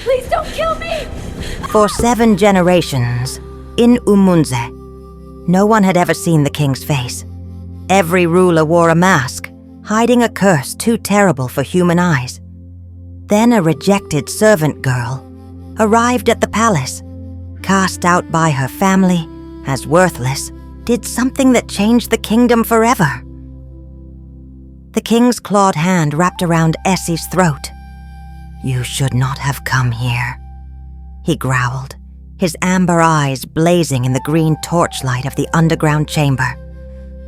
Please don't kill me! For 7 generations, in Umunze, no one had ever seen the king's face. Every ruler wore a mask, hiding a curse too terrible for human eyes. Then a rejected servant girl arrived at the palace, cast out by her family as worthless, did something that changed the kingdom forever. The king's clawed hand wrapped around Essie's throat. "You should not have come here," he growled, his amber eyes blazing in the green torchlight of the underground chamber.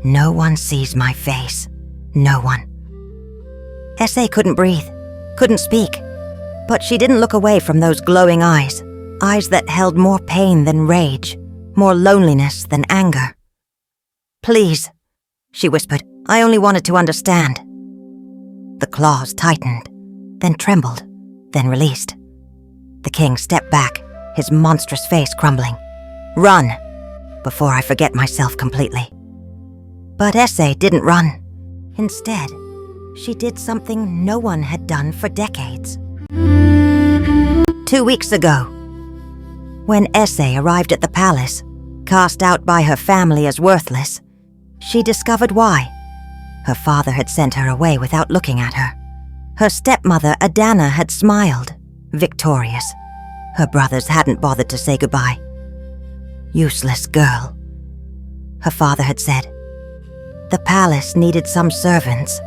"No one sees my face. No one." Essie couldn't breathe, couldn't speak, but she didn't look away from those glowing eyes, eyes that held more pain than rage, more loneliness than anger. "Please," she whispered, "I only wanted to understand." The claws tightened, then trembled, then released. The king stepped back, his monstrous face crumbling. "Run, before I forget myself completely." But Essie didn't run. Instead, she did something no one had done for decades. 2 weeks ago, when Essie arrived at the palace, cast out by her family as worthless, she discovered why. Her father had sent her away without looking at her. Her stepmother, Adana, had smiled, victorious. Her brothers hadn't bothered to say goodbye. "Useless girl," her father had said. "The palace needed some servants.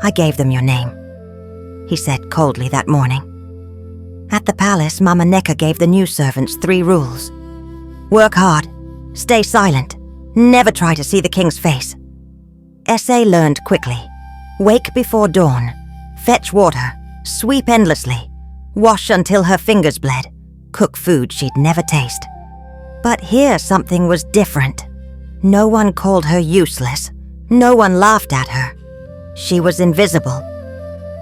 I gave them your name," he said coldly that morning. At the palace, Mama Neka gave the new servants 3 rules. Work hard, stay silent, never try to see the king's face. Essie learned quickly. Wake before dawn, fetch water, sweep endlessly, wash until her fingers bled, cook food she'd never taste. But here something was different. No one called her useless. No one laughed at her. She was invisible.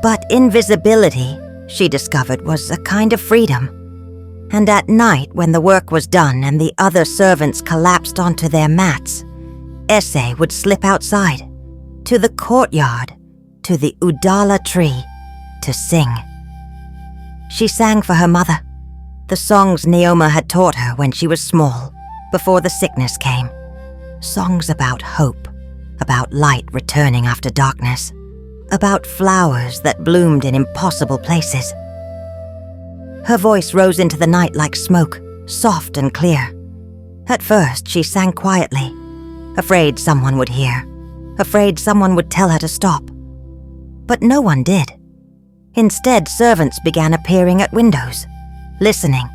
But invisibility, she discovered, was a kind of freedom. And at night, when the work was done and the other servants collapsed onto their mats, Essie would slip outside, to the courtyard, to the Udala tree, to sing. She sang for her mother, the songs Neoma had taught her when she was small, before the sickness came. Songs about hope, about light returning after darkness, about flowers that bloomed in impossible places. Her voice rose into the night like smoke, soft and clear. At first, she sang quietly, afraid someone would hear, afraid someone would tell her to stop. But no one did. Instead, servants began appearing at windows, listening.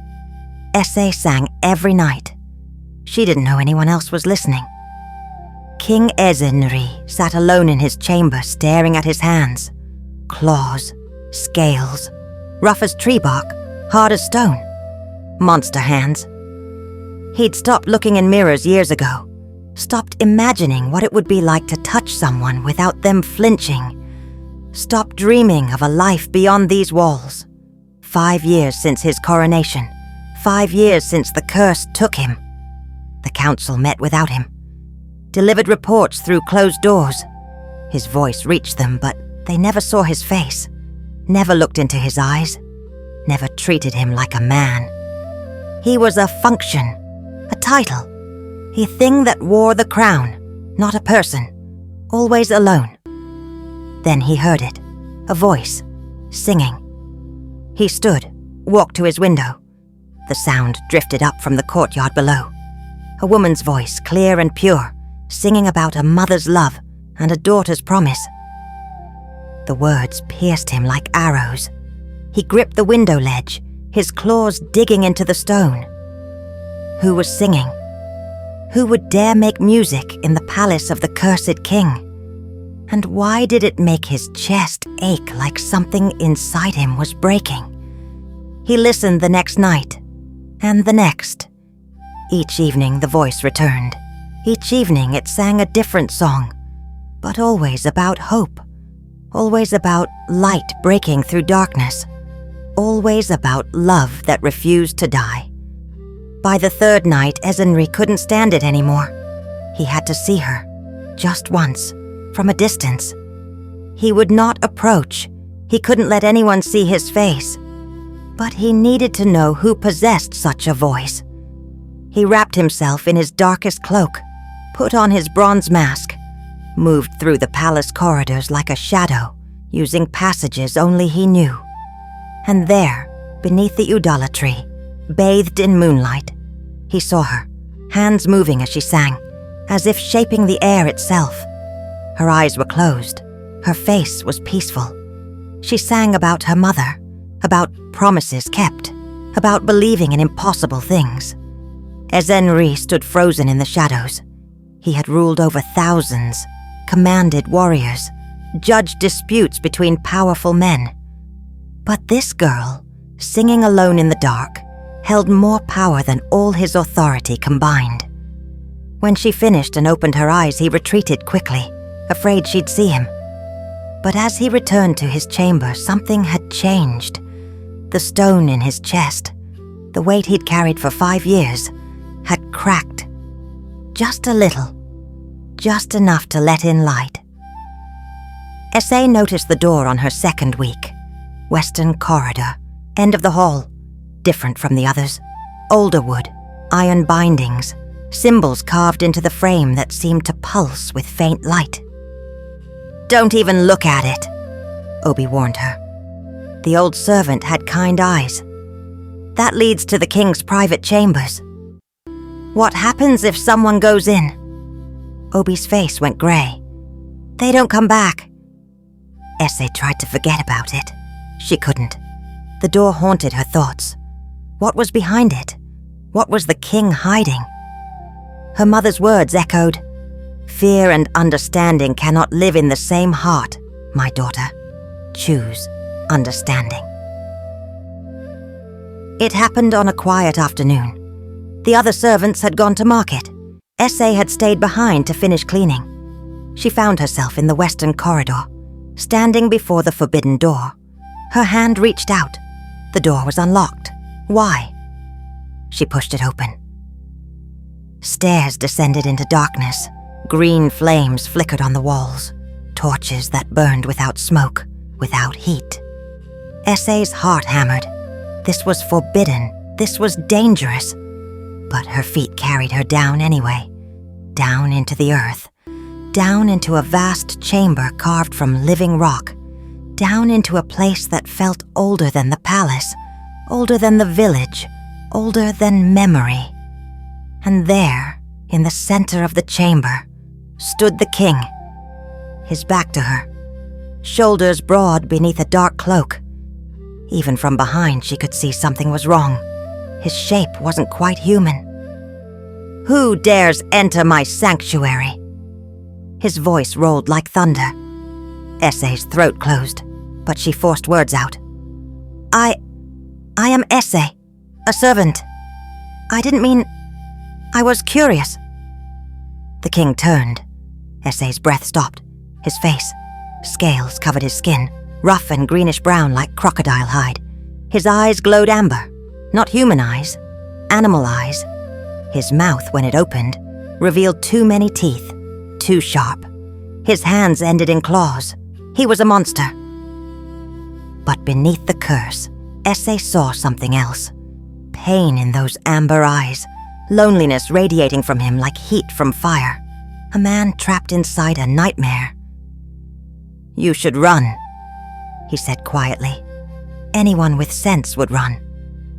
Essie sang every night. She didn't know anyone else was listening. King Ezenri sat alone in his chamber staring at his hands. Claws, scales, rough as tree bark, hard as stone. Monster hands. He'd stopped looking in mirrors years ago, stopped imagining what it would be like to touch someone without them flinching, stopped dreaming of a life beyond these walls. 5 years since his coronation, 5 years since the curse took him. The council met without him, delivered reports through closed doors. His voice reached them, but they never saw his face, never looked into his eyes, never treated him like a man. He was a function, a title, a thing that wore the crown, not a person, always alone. Then he heard it, a voice, singing. He stood, walked to his window. The sound drifted up from the courtyard below. A woman's voice, clear and pure, singing about a mother's love and a daughter's promise. The words pierced him like arrows. He gripped the window ledge, his claws digging into the stone. Who was singing? Who would dare make music in the palace of the cursed king? And why did it make his chest ache like something inside him was breaking? He listened the next night, and the next. Each evening the voice returned. Each evening it sang a different song, but always about hope, always about light breaking through darkness, always about love that refused to die. By the 3rd night, Ezenri couldn't stand it anymore. He had to see her, just once, from a distance. He would not approach. He couldn't let anyone see his face. But he needed to know who possessed such a voice. He wrapped himself in his darkest cloak, put on his bronze mask, moved through the palace corridors like a shadow, using passages only he knew. And there, beneath the udala tree, bathed in moonlight, he saw her, hands moving as she sang, as if shaping the air itself. Her eyes were closed. Her face was peaceful. She sang about her mother, about promises kept, about believing in impossible things. Ezenri stood frozen in the shadows. He had ruled over thousands, commanded warriors, judged disputes between powerful men. But this girl, singing alone in the dark, held more power than all his authority combined. When she finished and opened her eyes, he retreated quickly, afraid she'd see him. But as he returned to his chamber, something had changed. The stone in his chest, the weight he'd carried for 5 years, had cracked. Just a little. Just enough to let in light. Essay noticed the door on her second week. Western corridor, end of the hall, different from the others. Older wood, iron bindings, symbols carved into the frame that seemed to pulse with faint light. "Don't even look at it," Obi warned her. The old servant had kind eyes. "That leads to the king's private chambers. What happens if someone goes in?" Obi's face went gray. "They don't come back." Essay tried to forget about it. She couldn't. The door haunted her thoughts. What was behind it? What was the king hiding? Her mother's words echoed, "Fear and understanding cannot live in the same heart, my daughter. Choose understanding." It happened on a quiet afternoon. The other servants had gone to market. Essay had stayed behind to finish cleaning. She found herself in the western corridor, standing before the forbidden door. Her hand reached out. The door was unlocked. Why? She pushed it open. Stairs descended into darkness. Green flames flickered on the walls. Torches that burned without smoke, without heat. Essay's heart hammered. This was forbidden. This was dangerous. But her feet carried her down anyway. Down into the earth. Down into a vast chamber carved from living rock. Down into a place that felt older than the palace, older than the village, older than memory. And there, in the center of the chamber, stood the king, his back to her, shoulders broad beneath a dark cloak. Even from behind, she could see something was wrong. His shape wasn't quite human. "Who dares enter my sanctuary?" His voice rolled like thunder. Essay's throat closed, but she forced words out. I am Essay, a servant. I didn't mean... I was curious." The king turned. Essay's breath stopped. His face, scales covered his skin, rough and greenish-brown like crocodile hide. His eyes glowed amber, not human eyes, animal eyes. His mouth, when it opened, revealed too many teeth, too sharp. His hands ended in claws. He was a monster. But beneath the curse, Essay saw something else. Pain in those amber eyes, loneliness radiating from him like heat from fire. A man trapped inside a nightmare. "You should run," he said quietly. Anyone with sense would run.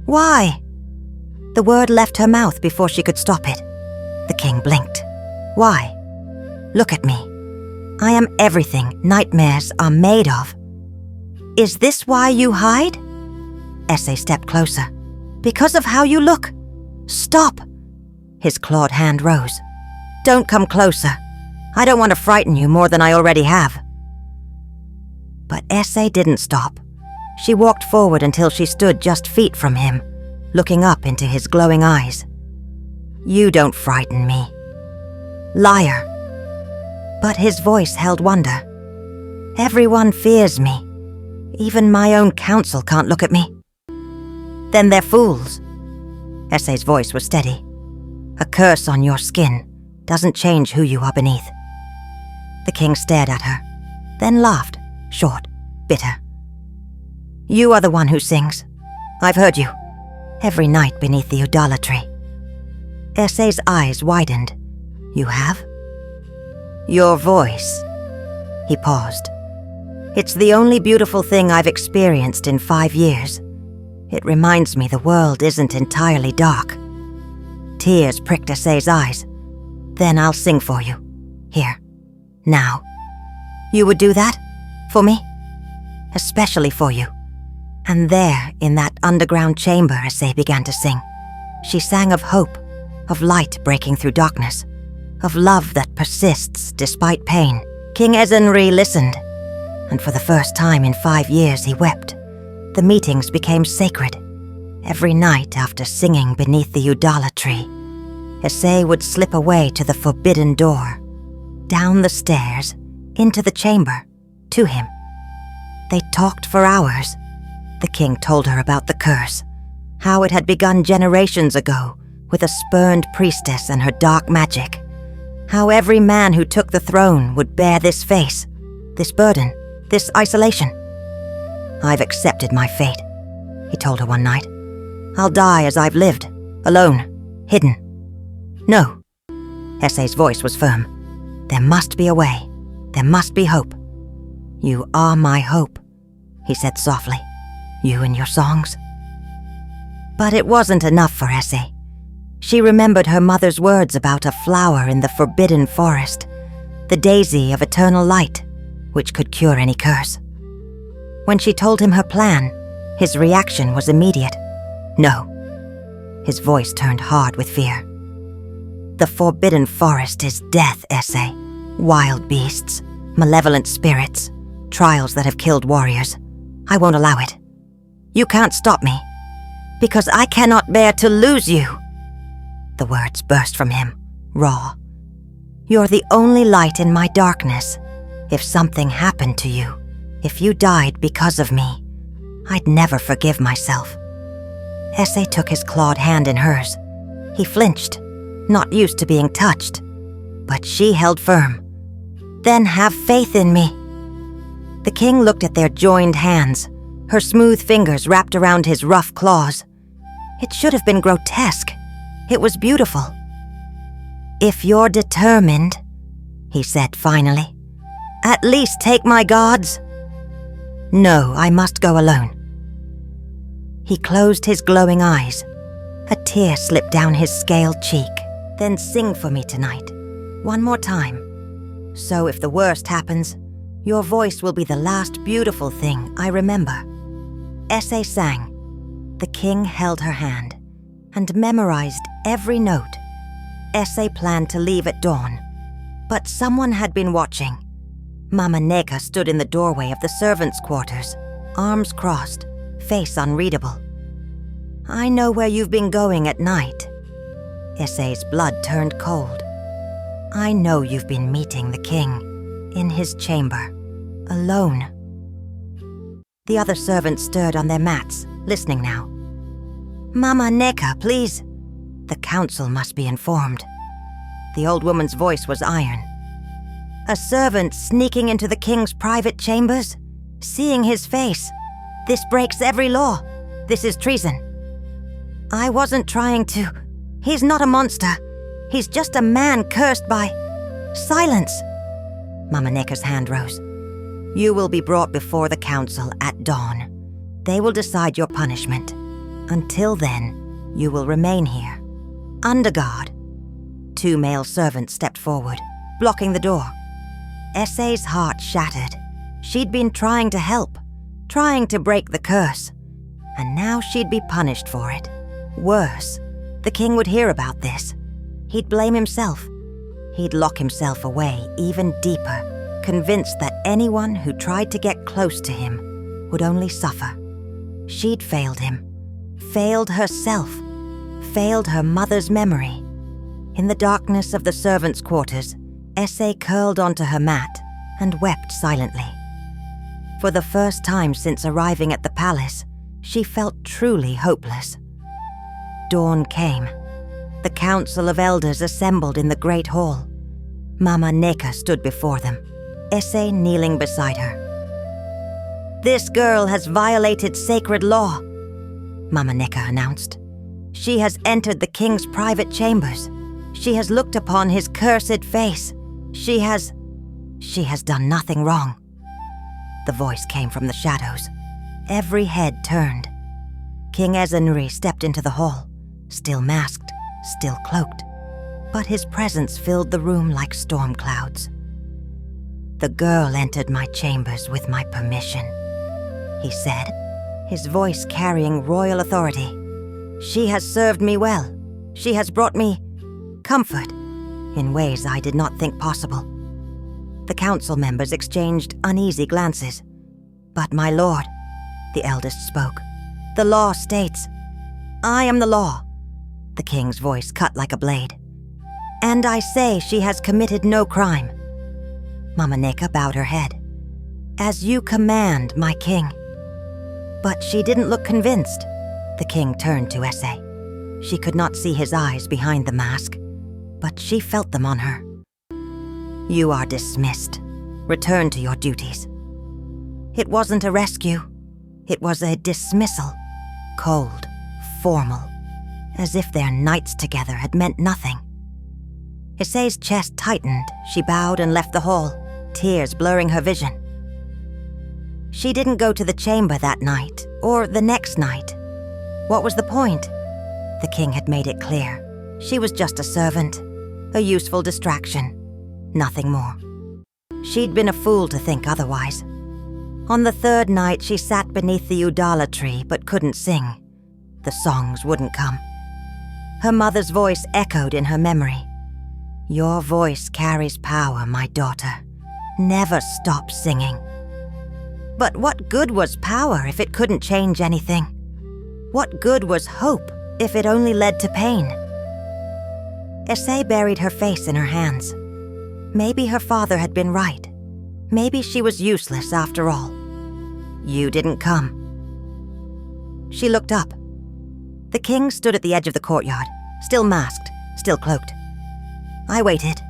"Why?" The word left her mouth before she could stop it. The king blinked. "Why? Look at me. I am everything nightmares are made of." "Is this why you hide?" Essay stepped closer. "Because of how you look. Stop." His clawed hand rose. "Don't come closer. I don't want to frighten you more than I already have." But Essay didn't stop. She walked forward until she stood just feet from him, looking up into his glowing eyes. "You don't frighten me. Liar." But his voice held wonder. "Everyone fears me. Even my own council can't look at me." "Then they're fools." Essay's voice was steady. "A curse on your skin doesn't change who you are beneath." The king stared at her, then laughed, short, bitter. "You are the one who sings. I've heard you. Every night beneath the Udala tree. Essay's eyes widened. You have? Your voice. He paused. It's the only beautiful thing I've experienced in 5 years. It reminds me the world isn't entirely dark. Tears pricked Essay's eyes. Then I'll sing for you. Here. Now. You would do that? For me? Especially for you. And there, in that underground chamber, Essay began to sing. She sang of hope, of light breaking through darkness, of love that persists despite pain. King Ezenri listened, and for the first time in 5 years he wept. The meetings became sacred. Every night after singing beneath the Udala tree, Essay would slip away to the forbidden door, down the stairs, into the chamber, to him. They talked for hours. The king told her about the curse, how it had begun generations ago with a spurned priestess and her dark magic, how every man who took the throne would bear this face, this burden, this isolation. I've accepted my fate, he told her one night. I'll die as I've lived, alone, hidden. No. Essay's voice was firm. There must be a way. There must be hope. You are my hope, he said softly. You and your songs. But it wasn't enough for Essay. She remembered her mother's words about a flower in the forbidden forest, the daisy of eternal light, which could cure any curse. When she told him her plan, his reaction was immediate. No. His voice turned hard with fear. The forbidden forest is death, Essay. Wild beasts, malevolent spirits, trials that have killed warriors. I won't allow it. You can't stop me, because I cannot bear to lose you. The words burst from him, raw. You're the only light in my darkness. If something happened to you, if you died because of me, I'd never forgive myself. Essay took his clawed hand in hers. He flinched, not used to being touched, but she held firm. Then have faith in me. The king looked at their joined hands, her smooth fingers wrapped around his rough claws. It should have been grotesque. It was beautiful. If you're determined, he said finally, at least take my gods. No, I must go alone. He closed his glowing eyes. A tear slipped down his scaled cheek. Then sing for me tonight, one more time. So if the worst happens, your voice will be the last beautiful thing I remember. Essay sang. The king held her hand and memorized every note. Essay planned to leave at dawn, but someone had been watching. Mama Neka stood in the doorway of the servants' quarters, arms crossed, face unreadable. I know where you've been going at night. Essay's blood turned cold. I know you've been meeting the king, in his chamber, alone. The other servants stirred on their mats, listening now. Mama Neka, please. The council must be informed. The old woman's voice was iron. A servant sneaking into the king's private chambers? Seeing his face? This breaks every law. This is treason. I wasn't trying to. He's not a monster. He's just a man cursed by... Silence! Mama Neka's hand rose. You will be brought before the council at dawn. They will decide your punishment. Until then, you will remain here. Under guard. 2 male servants stepped forward, blocking the door. Essay's heart shattered. She'd been trying to help, trying to break the curse. And now she'd be punished for it. Worse, the king would hear about this. He'd blame himself. He'd lock himself away even deeper, convinced that anyone who tried to get close to him would only suffer. She'd failed him, failed herself, failed her mother's memory. In the darkness of the servants' quarters, Essay curled onto her mat and wept silently. For the first time since arriving at the palace, she felt truly hopeless. Dawn came. The council of elders assembled in the great hall. Mama Neka stood before them, Essay kneeling beside her. This girl has violated sacred law. Mama Nika announced. "She has entered the king's private chambers. She has looked upon his cursed face. She has done nothing wrong." The voice came from the shadows. Every head turned. King Ezenri stepped into the hall, still masked, still cloaked, but his presence filled the room like storm clouds. "The girl entered my chambers with my permission," he said, his voice carrying royal authority. "She has served me well. She has brought me comfort in ways I did not think possible." The council members exchanged uneasy glances. "But my lord," the eldest spoke, "the law states—" "I am the law," the king's voice cut like a blade. "And I say she has committed no crime." Mama Nika bowed her head. "As you command, my king." But she didn't look convinced. The king turned to Essay. She could not see his eyes behind the mask, but she felt them on her. "You are dismissed. Return to your duties." It wasn't a rescue. It was a dismissal. Cold, formal, as if their nights together had meant nothing. Essay's chest tightened. She bowed and left the hall, tears blurring her vision. She didn't go to the chamber that night, or the next night. What was the point? The king had made it clear. She was just a servant, a useful distraction, nothing more. She'd been a fool to think otherwise. On the third night, she sat beneath the Udala tree but couldn't sing. The songs wouldn't come. Her mother's voice echoed in her memory. "Your voice carries power, my daughter. Never stop singing." But what good was power if it couldn't change anything? What good was hope if it only led to pain? Essay buried her face in her hands. Maybe her father had been right. Maybe she was useless after all. "You didn't come." She looked up. The king stood at the edge of the courtyard, still masked, still cloaked. "I waited,"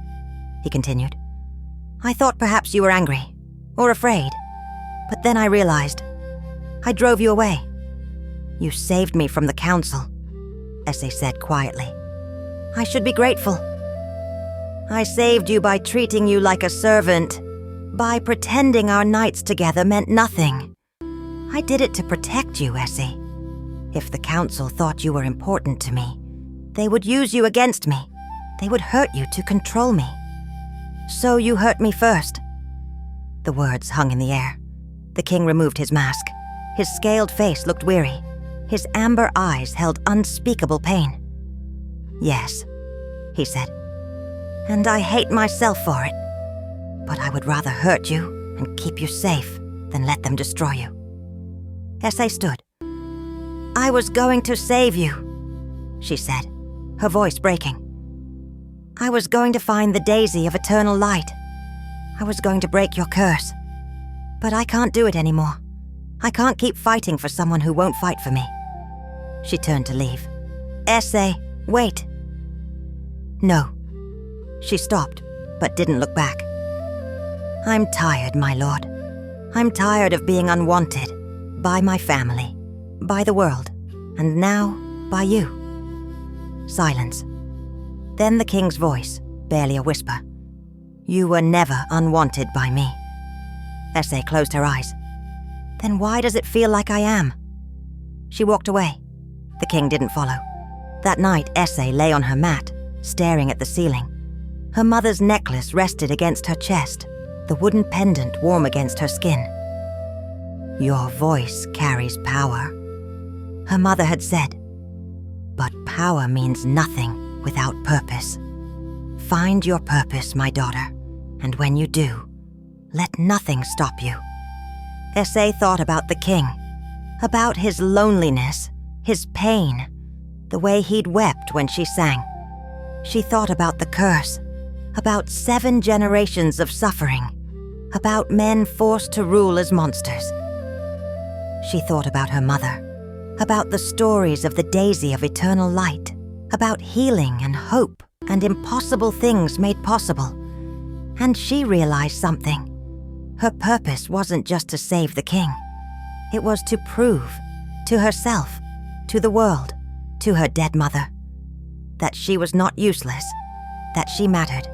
he continued. "I thought perhaps you were angry, or afraid. But then I realized. I drove you away. You saved me from the council," Essay said quietly. "I should be grateful. I saved you by treating you like a servant, by pretending our nights together meant nothing. I did it to protect you, Essay. If the council thought you were important to me, they would use you against me. They would hurt you to control me. So you hurt me first." The words hung in the air. The king removed his mask. His scaled face looked weary. His amber eyes held unspeakable pain. "Yes," he said, "and I hate myself for it. But I would rather hurt you and keep you safe than let them destroy you." Essay stood. "I was going to save you," she said, her voice breaking. "I was going to find the daisy of eternal light. I was going to break your curse. But I can't do it anymore. I can't keep fighting for someone who won't fight for me." She turned to leave. "Essay, wait." "No." She stopped, but didn't look back. "I'm tired, my lord. I'm tired of being unwanted. By my family, by the world, and now by you." Silence. Then the king's voice, barely a whisper. "You were never unwanted by me." Essay closed her eyes. "Then why does it feel like I am?" She walked away. The king didn't follow. That night, Essay lay on her mat, staring at the ceiling. Her mother's necklace rested against her chest, the wooden pendant warm against her skin. "Your voice carries power," her mother had said. "But power means nothing without purpose. Find your purpose, my daughter, and when you do, let nothing stop you." Essay thought about the king, about his loneliness, his pain, the way he'd wept when she sang. She thought about the curse, about 7 generations of suffering, about men forced to rule as monsters. She thought about her mother, about the stories of the daisy of eternal light, about healing and hope and impossible things made possible. And she realized something. Her purpose wasn't just to save the king. It was to prove, to herself, to the world, to her dead mother. That she was not useless, that she mattered,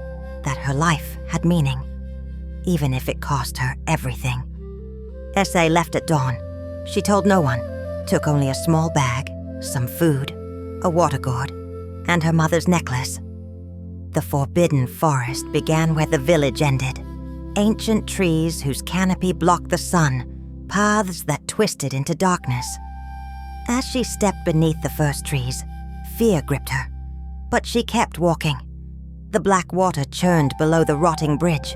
that her life had meaning, even if it cost her everything. Essay left at dawn. She told no one, took only a small bag, some food, a water gourd, and her mother's necklace. The forbidden forest began where the village ended. Ancient trees whose canopy blocked the sun, paths that twisted into darkness. As she stepped beneath the first trees, fear gripped her, but she kept walking. The black water churned below the rotting bridge.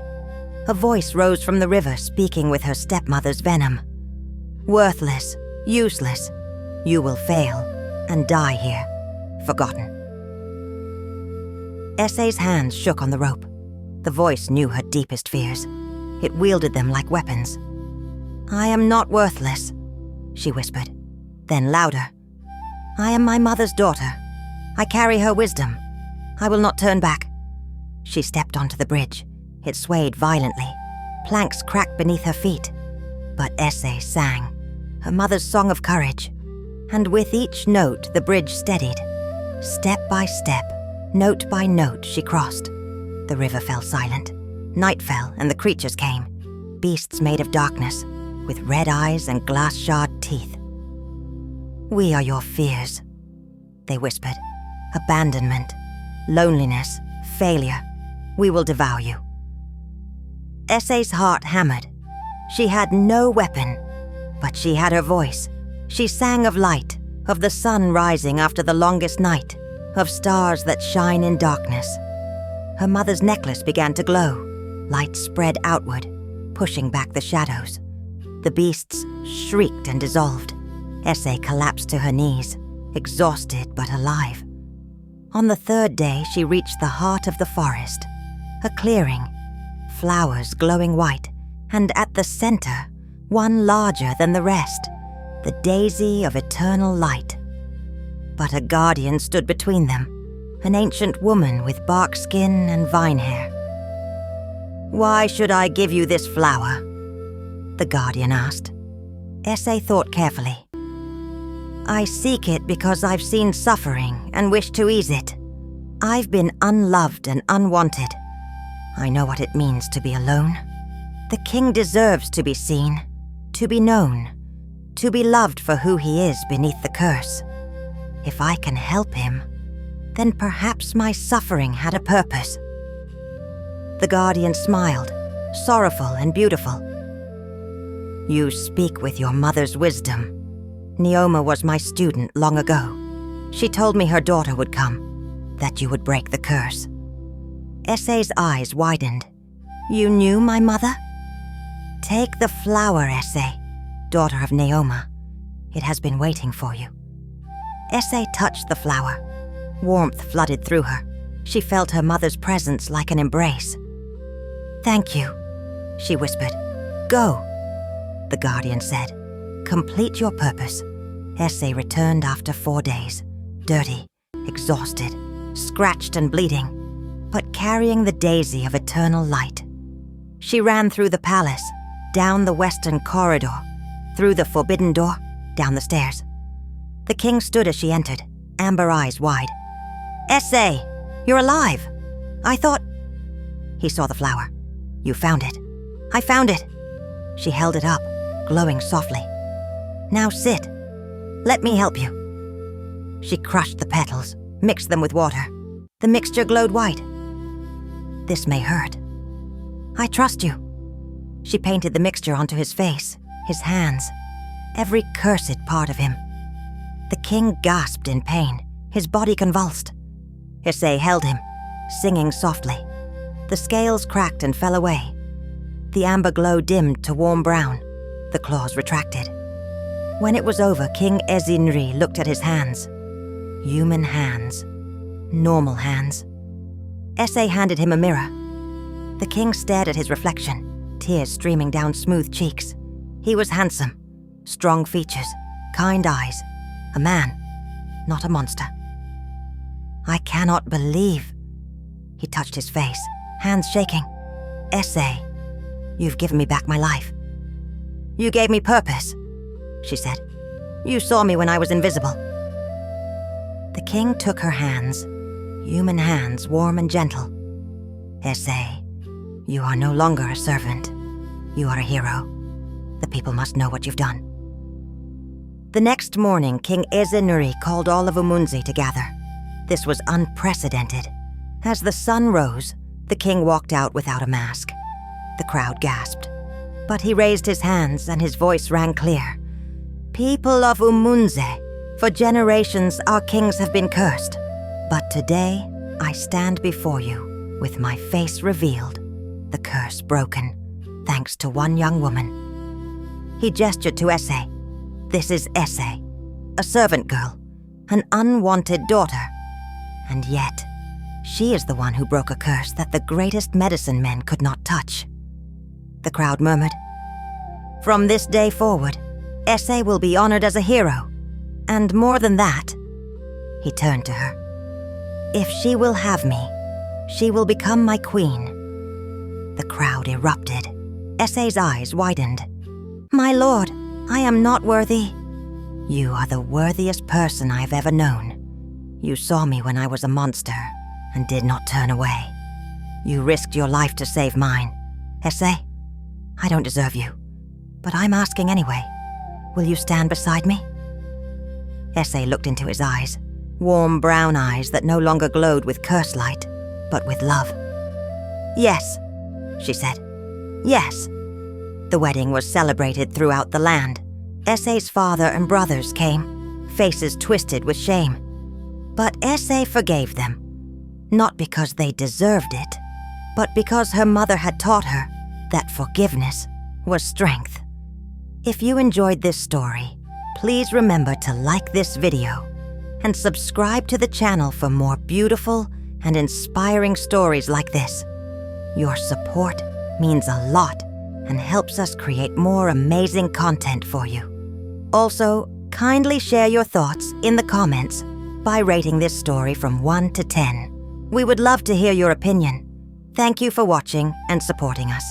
A voice rose from the river speaking with her stepmother's venom. Worthless, useless, you will fail and die here, forgotten. Essay's hands shook on the rope. The voice knew her deepest fears. It wielded them like weapons. I am not worthless, she whispered. Then louder. I am my mother's daughter. I carry her wisdom. I will not turn back. She stepped onto the bridge. It swayed violently. Planks cracked beneath her feet. But Essay sang, her mother's song of courage. And with each note, the bridge steadied. Step by step, note by note, she crossed. The river fell silent. Night fell, and the creatures came. Beasts made of darkness, with red eyes and glass-shard teeth. We are your fears, they whispered. Abandonment, loneliness, failure. We will devour you. Essay's heart hammered. She had no weapon, but she had her voice. She sang of light, of the sun rising after the longest night, of stars that shine in darkness. Her mother's necklace began to glow. Light spread outward, pushing back the shadows. The beasts shrieked and dissolved. Essay collapsed to her knees, exhausted but alive. On the third day, she reached the heart of the forest. A clearing, flowers glowing white, and at the center, one larger than the rest, the daisy of eternal light. But a guardian stood between them, an ancient woman with bark skin and vine hair. Why should I give you this flower? The guardian asked. Essay thought carefully. I seek it because I've seen suffering and wish to ease it. I've been unloved and unwanted. I know what it means to be alone. The king deserves to be seen, to be known, to be loved for who he is beneath the curse. If I can help him, then perhaps my suffering had a purpose. The guardian smiled, sorrowful and beautiful. You speak with your mother's wisdom. Neoma was my student long ago. She told me her daughter would come, that you would break the curse. Essay's eyes widened. You knew my mother? Take the flower, Essay, daughter of Neoma. It has been waiting for you. Essay touched the flower. Warmth flooded through her. She felt her mother's presence like an embrace. Thank you, she whispered. Go, the guardian said. Complete your purpose. Essay returned after 4 days, dirty, exhausted, scratched and bleeding, but carrying the daisy of eternal light. She ran through the palace, down the western corridor, through the forbidden door, down the stairs. The king stood as she entered, amber eyes wide. Essay, you're alive. I thought... He saw the flower. You found it. I found it. She held it up, glowing softly. Now sit. Let me help you. She crushed the petals, mixed them with water. The mixture glowed white. This may hurt. I trust you. She painted the mixture onto his face, his hands, every cursed part of him. The king gasped in pain, his body convulsed. Essay held him, singing softly. The scales cracked and fell away. The amber glow dimmed to warm brown. The claws retracted. When it was over, King Ezinri looked at his hands. Human hands. Normal hands. Essay handed him a mirror. The king stared at his reflection, tears streaming down smooth cheeks. He was handsome, strong features, kind eyes. A man, not a monster. I cannot believe. He touched his face, hands shaking. Essay, you've given me back my life. You gave me purpose, she said. You saw me when I was invisible. The king took her hands, human hands, warm and gentle. Ese, you are no longer a servant. You are a hero. The people must know what you've done. The next morning, King Eze called all of Umunzi to gather. This was unprecedented. As the sun rose, the king walked out without a mask. The crowd gasped. But he raised his hands and his voice rang clear. People of Umunze, for generations our kings have been cursed. But today, I stand before you with my face revealed, the curse broken, thanks to one young woman. He gestured to Ese. This is Ese, a servant girl, an unwanted daughter. And yet, she is the one who broke a curse that the greatest medicine men could not touch. The crowd murmured. From this day forward, Ese will be honored as a hero. And more than that, he turned to her. If she will have me, she will become my queen. The crowd erupted. Ese's eyes widened. My lord, I am not worthy. You are the worthiest person I have ever known. You saw me when I was a monster and did not turn away. You risked your life to save mine. Ese, I don't deserve you, but I'm asking anyway. Will you stand beside me? Ese looked into his eyes, warm brown eyes that no longer glowed with curse light, but with love. Yes, she said. Yes. The wedding was celebrated throughout the land. Ese's father and brothers came, faces twisted with shame. But Ese forgave them, not because they deserved it, but because her mother had taught her that forgiveness was strength. If you enjoyed this story, please remember to like this video and subscribe to the channel for more beautiful and inspiring stories like this. Your support means a lot and helps us create more amazing content for you. Also, kindly share your thoughts in the comments by rating this story from 1 to 10. We would love to hear your opinion. Thank you for watching and supporting us.